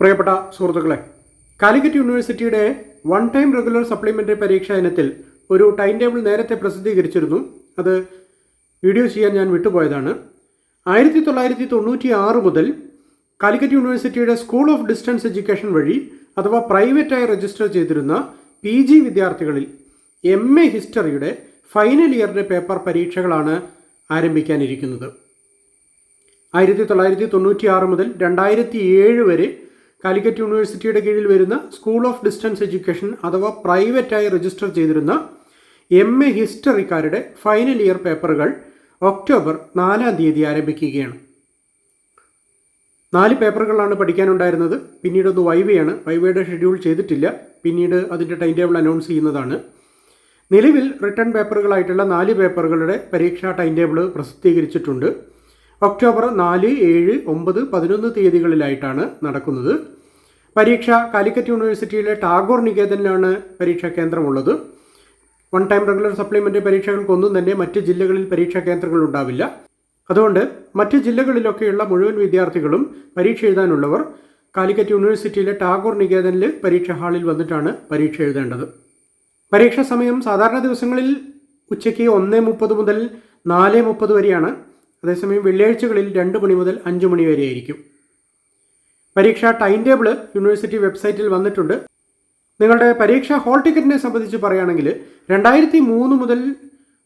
പ്രിയപ്പെട്ട സുഹൃത്തുക്കളെ, കാലിക്കറ്റ് യൂണിവേഴ്സിറ്റിയുടെ വൺ ടൈം റെഗുലർ സപ്ലിമെൻ്ററി പരീക്ഷാ ഇനത്തിൽ ഒരു ടൈം ടേബിൾ നേരത്തെ പ്രസിദ്ധീകരിച്ചിരുന്നു. അത് വീഡിയോ ചെയ്യാൻ ഞാൻ വിട്ടുപോയതാണ്. 1996 മുതൽ കാലിക്കറ്റ് യൂണിവേഴ്സിറ്റിയുടെ സ്കൂൾ ഓഫ് ഡിസ്റ്റൻസ് എഡ്യൂക്കേഷൻ വഴി അഥവാ പ്രൈവറ്റായി രജിസ്റ്റർ ചെയ്തിരുന്ന PG വിദ്യാർത്ഥികളിൽ MA ഹിസ്റ്ററിയുടെ ഫൈനൽ ഇയറിൻ്റെ പേപ്പർ പരീക്ഷകളാണ് ആരംഭിക്കാനിരിക്കുന്നത്. 1996 മുതൽ 2007 വരെ കാലിക്കറ്റ് യൂണിവേഴ്സിറ്റിയുടെ കീഴിൽ വരുന്ന സ്കൂൾ ഓഫ് ഡിസ്റ്റൻസ് എഡ്യൂക്കേഷൻ അഥവാ പ്രൈവറ്റായി രജിസ്റ്റർ ചെയ്തിരുന്ന MA ഹിസ്റ്ററിക്കാരുടെ ഫൈനൽ ഇയർ പേപ്പറുകൾ ഒക്ടോബർ 4 ആരംഭിക്കുകയാണ്. 4 പേപ്പറുകളാണ് പഠിക്കാനുണ്ടായിരുന്നത്. പിന്നീടൊന്ന് വൈവയാണ്. വൈവയുടെ ഷെഡ്യൂൾ ചെയ്തിട്ടില്ല. പിന്നീട് അതിൻ്റെ ടൈം ടേബിൾ അനൗൺസ് ചെയ്യുന്നതാണ്. നിലവിൽ റിട്ടേൺ പേപ്പറുകളായിട്ടുള്ള 4 പേപ്പറുകളുടെ പരീക്ഷാ ടൈം ടേബിൾ പ്രസിദ്ധീകരിച്ചിട്ടുണ്ട്. ഒക്ടോബർ 4, 7, 9, 11 തീയതികളിലായിട്ടാണ് നടക്കുന്നത്. പരീക്ഷ കാലിക്കറ്റ് യൂണിവേഴ്സിറ്റിയിലെ ടാഗോർ നികേതനിലാണ് പരീക്ഷാ കേന്ദ്രമുള്ളത്. വൺ ടൈം റെഗുലർ സപ്ലിമെൻ്ററി പരീക്ഷകൾക്കൊന്നും തന്നെ മറ്റ് ജില്ലകളിൽ പരീക്ഷാ കേന്ദ്രങ്ങൾ ഉണ്ടാവില്ല. അതുകൊണ്ട് മറ്റ് ജില്ലകളിലൊക്കെയുള്ള മുഴുവൻ വിദ്യാർത്ഥികളും പരീക്ഷ എഴുതാനുള്ളവർ കാലിക്കറ്റ് യൂണിവേഴ്സിറ്റിയിലെ ടാഗോർ നികേതനിൽ പരീക്ഷാ ഹാളിൽ വന്നിട്ടാണ് പരീക്ഷ എഴുതേണ്ടത്. പരീക്ഷാ സമയം സാധാരണ ദിവസങ്ങളിൽ ഉച്ചയ്ക്ക് 1:30 മുതൽ 4:30 വരെയാണ്. അതേസമയം വെള്ളിയാഴ്ചകളിൽ 2 മണി മുതൽ 5 മണി വരെ ആയിരിക്കും. പരീക്ഷാ ടൈം ടേബിൾ യൂണിവേഴ്സിറ്റി വെബ്സൈറ്റിൽ വന്നിട്ടുണ്ട്. നിങ്ങളുടെ പരീക്ഷാ ഹാൾ ടിക്കറ്റിനെ സംബന്ധിച്ച് പറയുകയാണെങ്കിൽ 2003 മുതൽ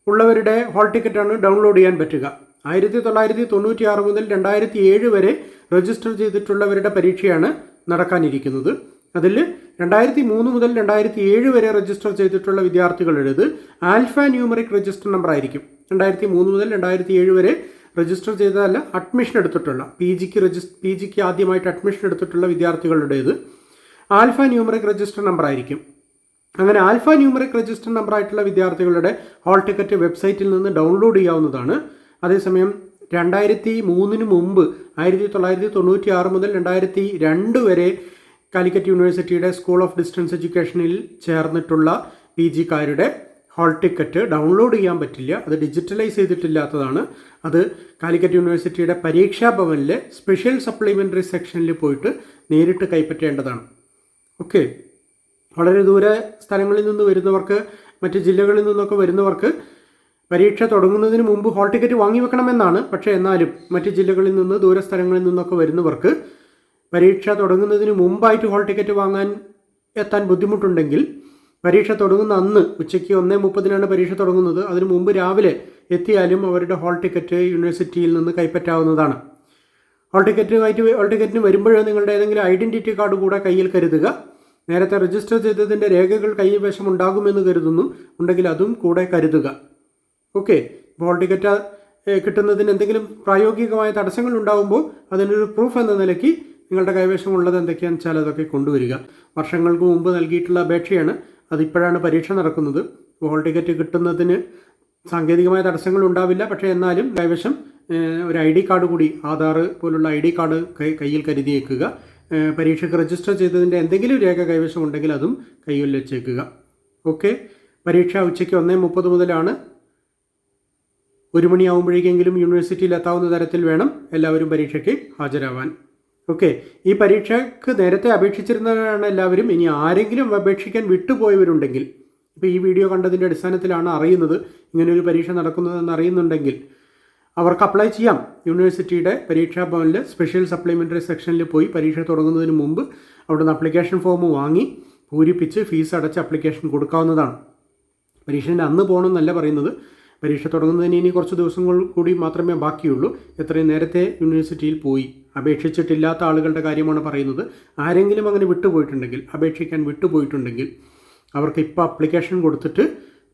ഉള്ളവരുടെ ഹാൾ ടിക്കറ്റാണ് ഡൗൺലോഡ് ചെയ്യാൻ പറ്റുക. 1996 മുതൽ 2007 വരെ രജിസ്റ്റർ ചെയ്തിട്ടുള്ളവരുടെ പരീക്ഷയാണ് നടക്കാനിരിക്കുന്നത്. അതിൽ 2003 മുതൽ 2007 വരെ രജിസ്റ്റർ ചെയ്തിട്ടുള്ള വിദ്യാർത്ഥികളുടേത് ആൽഫ ന്യൂമറിക് രജിസ്റ്റർ നമ്പർ ആയിരിക്കും. 2003 മുതൽ 2007 വരെ രജിസ്റ്റർ ചെയ്തതല്ല, അഡ്മിഷൻ എടുത്തിട്ടുള്ള PGക്ക് ആദ്യമായിട്ട് അഡ്മിഷൻ എടുത്തിട്ടുള്ള വിദ്യാർത്ഥികളുടേത് ആൽഫ ന്യൂമറിക് രജിസ്റ്റർ നമ്പർ ആയിരിക്കും. അങ്ങനെ ആൽഫ ന്യൂമറിക് രജിസ്റ്റർ നമ്പർ ആയിട്ടുള്ള വിദ്യാർത്ഥികളുടെ ഹാൾ ടിക്കറ്റ് വെബ്സൈറ്റിൽ നിന്ന് ഡൗൺലോഡ് ചെയ്യാവുന്നതാണ്. അതേസമയം 2003 മുമ്പ് 1996 മുതൽ 2002 വരെ കാലിക്കറ്റ് യൂണിവേഴ്സിറ്റിയുടെ സ്കൂൾ ഓഫ് ഡിസ്റ്റൻസ് എഡ്യൂക്കേഷനിൽ ചേർന്നിട്ടുള്ള PGക്കാരുടെ ഹാൾ ടിക്കറ്റ് ഡൗൺലോഡ് ചെയ്യാൻ പറ്റില്ല. അത് ഡിജിറ്റലൈസ് ചെയ്തിട്ടില്ലാത്തതാണ്. അത് കാലിക്കറ്റ് യൂണിവേഴ്സിറ്റിയുടെ പരീക്ഷാ ഭവനിലെ സ്പെഷ്യൽ സപ്ലിമെൻ്ററി സെക്ഷനിൽ പോയിട്ട് നേരിട്ട് കൈപ്പറ്റേണ്ടതാണ്. ഓക്കെ, വളരെ ദൂര സ്ഥലങ്ങളിൽ നിന്ന് വരുന്നവർക്ക്, മറ്റ് ജില്ലകളിൽ നിന്നൊക്കെ വരുന്നവർക്ക് പരീക്ഷ തുടങ്ങുന്നതിന് മുമ്പ് ഹാൾ ടിക്കറ്റ് വാങ്ങി വെക്കണമെന്നാണ്. പക്ഷേ എന്നാലും മറ്റ് ജില്ലകളിൽ നിന്ന്, ദൂരസ്ഥലങ്ങളിൽ നിന്നൊക്കെ വരുന്നവർക്ക് പരീക്ഷ തുടങ്ങുന്നതിന് മുമ്പായിട്ട് ഹാൾ ടിക്കറ്റ് വാങ്ങാൻ എത്താൻ ബുദ്ധിമുട്ടുണ്ടെങ്കിൽ പരീക്ഷ തുടങ്ങുന്ന അന്ന് ഉച്ചയ്ക്ക് 1:30 പരീക്ഷ തുടങ്ങുന്നത്. അതിനു മുമ്പ് രാവിലെ എത്തിയാലും അവരുടെ ഹാൾ ടിക്കറ്റ് യൂണിവേഴ്സിറ്റിയിൽ നിന്ന് കൈപ്പറ്റാവുന്നതാണ്. ഹാൾ ടിക്കറ്റിന് വരുമ്പോൾ നിങ്ങളുടെ ഏതെങ്കിലും ഐഡൻറ്റിറ്റി കാർഡ് കൂടെ കയ്യിൽ കരുതുക. നേരത്തെ രജിസ്റ്റർ ചെയ്തതിൻ്റെ രേഖകൾ കൈവശം ഉണ്ടാകുമെന്ന് കരുതുന്നു. ഉണ്ടെങ്കിൽ അതും കൂടെ കരുതുക. ഓക്കെ, ഹാൾ ടിക്കറ്റ് കിട്ടുന്നതിന് എന്തെങ്കിലും പ്രായോഗികമായ തടസ്സങ്ങൾ ഉണ്ടാകുമ്പോൾ അതിനൊരു പ്രൂഫ് എന്ന നിലയ്ക്ക് നിങ്ങളുടെ കൈവശമുള്ളത് എന്തൊക്കെയാണെന്ന് വെച്ചാൽ അതൊക്കെ കൊണ്ടുവരിക. വർഷങ്ങൾക്ക് മുമ്പ് നൽകിയിട്ടുള്ള അപേക്ഷയാണ്. അതിപ്പോഴാണ് പരീക്ഷ നടക്കുന്നത്. ഹാൾ ടിക്കറ്റ് കിട്ടുന്നതിന് സാങ്കേതികമായ തടസ്സങ്ങൾ ഉണ്ടാവില്ല. പക്ഷേ എന്നാലും കൈവശം ഒരു ID കാർഡ് കൂടി, ആധാർ പോലുള്ള ID കാർഡ് കയ്യിൽ കരുതിയേക്കുക. പരീക്ഷയ്ക്ക് രജിസ്റ്റർ ചെയ്തതിൻ്റെ എന്തെങ്കിലും രേഖ കൈവശം ഉണ്ടെങ്കിൽ അതും കയ്യിൽ വെച്ചേക്കുക. ഓക്കെ, പരീക്ഷ ഉച്ചയ്ക്ക് 1:30 മുതലാണ്. 1 മണിയാവുമ്പോഴേക്കെങ്കിലും യൂണിവേഴ്സിറ്റിയിൽ എത്താവുന്ന തരത്തിൽ വേണം എല്ലാവരും പരീക്ഷയ്ക്ക് ഹാജരാവാൻ. ഓക്കെ, ഈ പരീക്ഷയ്ക്ക് നേരത്തെ അപേക്ഷിച്ചിരുന്നവരാണ് എല്ലാവരും. ഇനി ആരെങ്കിലും അപേക്ഷിക്കാൻ വിട്ടുപോയവരുണ്ടെങ്കിൽ, ഇപ്പോൾ ഈ വീഡിയോ കണ്ടതിൻ്റെ അടിസ്ഥാനത്തിലാണ് അറിയുന്നത് ഇങ്ങനെയൊരു പരീക്ഷ നടക്കുന്നതെന്ന് അറിയുന്നുണ്ടെങ്കിൽ അവർക്ക് അപ്ലൈ ചെയ്യാം. യൂണിവേഴ്സിറ്റിയുടെ പരീക്ഷാ ഭവനിൽ സ്പെഷ്യൽ സപ്ലിമെൻ്ററി സെക്ഷനിൽ പോയി പരീക്ഷ തുടങ്ങുന്നതിന് മുമ്പ് അവിടുന്ന് അപ്ലിക്കേഷൻ ഫോം വാങ്ങി പൂരിപ്പിച്ച് ഫീസ് അടച്ച് അപ്ലിക്കേഷൻ കൊടുക്കാവുന്നതാണ്. പരീക്ഷേൻ്റെ അന്ന് പോകണമെന്നല്ല പറയുന്നത്. പരീക്ഷ തുടങ്ങുന്നതിന് ഇനി കുറച്ച് ദിവസങ്ങൾ കൂടി മാത്രമേ ബാക്കിയുള്ളൂ. എത്രയും നേരത്തെ യൂണിവേഴ്സിറ്റിയിൽ പോയി അപേക്ഷിച്ചിട്ടില്ലാത്ത ആളുകളുടെ കാര്യമാണ് പറയുന്നത്. ആരെങ്കിലും അങ്ങനെ വിട്ടുപോയിട്ടുണ്ടെങ്കിൽ, അപേക്ഷിക്കാൻ വിട്ടുപോയിട്ടുണ്ടെങ്കിൽ അവർക്ക് ഇപ്പോൾ അപ്ലിക്കേഷൻ കൊടുത്തിട്ട്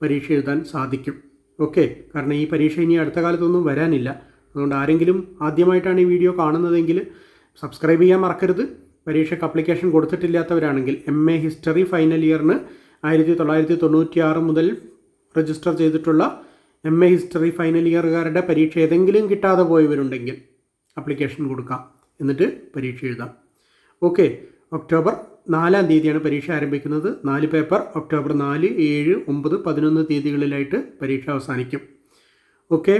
പരീക്ഷ എഴുതാൻ സാധിക്കും. ഓക്കെ, കാരണം ഈ പരീക്ഷ ഇനി അടുത്ത കാലത്തൊന്നും വരാനില്ല. അതുകൊണ്ട് ആരെങ്കിലും ആദ്യമായിട്ടാണ് ഈ വീഡിയോ കാണുന്നതെങ്കിൽ സബ്സ്ക്രൈബ് ചെയ്യാൻ മറക്കരുത്. പരീക്ഷയ്ക്ക് അപ്ലിക്കേഷൻ കൊടുത്തിട്ടില്ലാത്തവരാണെങ്കിൽ MA ഹിസ്റ്ററി ഫൈനൽ ഇയറിന് 1996 മുതൽ രജിസ്റ്റർ ചെയ്തിട്ടുള്ള MA ഹിസ്റ്ററി ഫൈനൽ ഇയറുകാരുടെ പരീക്ഷ ഏതെങ്കിലും കിട്ടാതെ പോയവരുണ്ടെങ്കിൽ അപ്ലിക്കേഷൻ കൊടുക്കാം. എന്നിട്ട് പരീക്ഷ എഴുതാം. ഓക്കെ, ഒക്ടോബർ 4 പരീക്ഷ ആരംഭിക്കുന്നത്. 4 പേപ്പർ ഒക്ടോബർ 4, 7, 9, 11 തീയതികളിലായിട്ട് പരീക്ഷ അവസാനിക്കും. ഓക്കെ,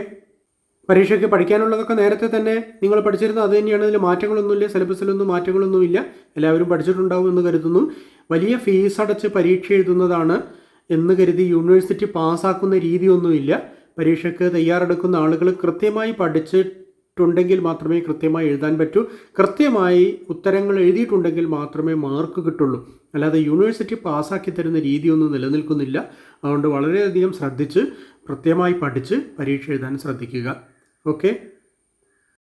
പരീക്ഷയ്ക്ക് പഠിക്കാനുള്ളതൊക്കെ നേരത്തെ തന്നെ നിങ്ങൾ പഠിച്ചിരുന്നത് അത് തന്നെയാണ്. അതിൽ മാറ്റങ്ങളൊന്നുമില്ല, സിലബസിലൊന്നും മാറ്റങ്ങളൊന്നുമില്ല, എല്ലാവരും പഠിച്ചിട്ടുണ്ടാവും എന്ന് കരുതുന്നു. വലിയ ഫീസ് അടച്ച് പരീക്ഷ എഴുതുന്നതാണ് എന്ന് കരുതി യൂണിവേഴ്സിറ്റി പാസ്സാക്കുന്ന രീതിയൊന്നുമില്ല. പരീക്ഷയ്ക്ക് തയ്യാറെടുക്കുന്ന ആളുകൾ കൃത്യമായി പഠിച്ചിട്ടുണ്ടെങ്കിൽ മാത്രമേ കൃത്യമായി എഴുതാൻ പറ്റൂ. കൃത്യമായി ഉത്തരങ്ങൾ എഴുതിയിട്ടുണ്ടെങ്കിൽ മാത്രമേ മാർക്ക് കിട്ടുള്ളൂ. അല്ലാതെ യൂണിവേഴ്സിറ്റി പാസ്സാക്കി തരുന്ന രീതിയൊന്നും നിലനിൽക്കുന്നില്ല. അതുകൊണ്ട് വളരെയധികം ശ്രദ്ധിച്ച് കൃത്യമായി പഠിച്ച് പരീക്ഷ എഴുതാൻ ശ്രദ്ധിക്കുക. ഓക്കെ.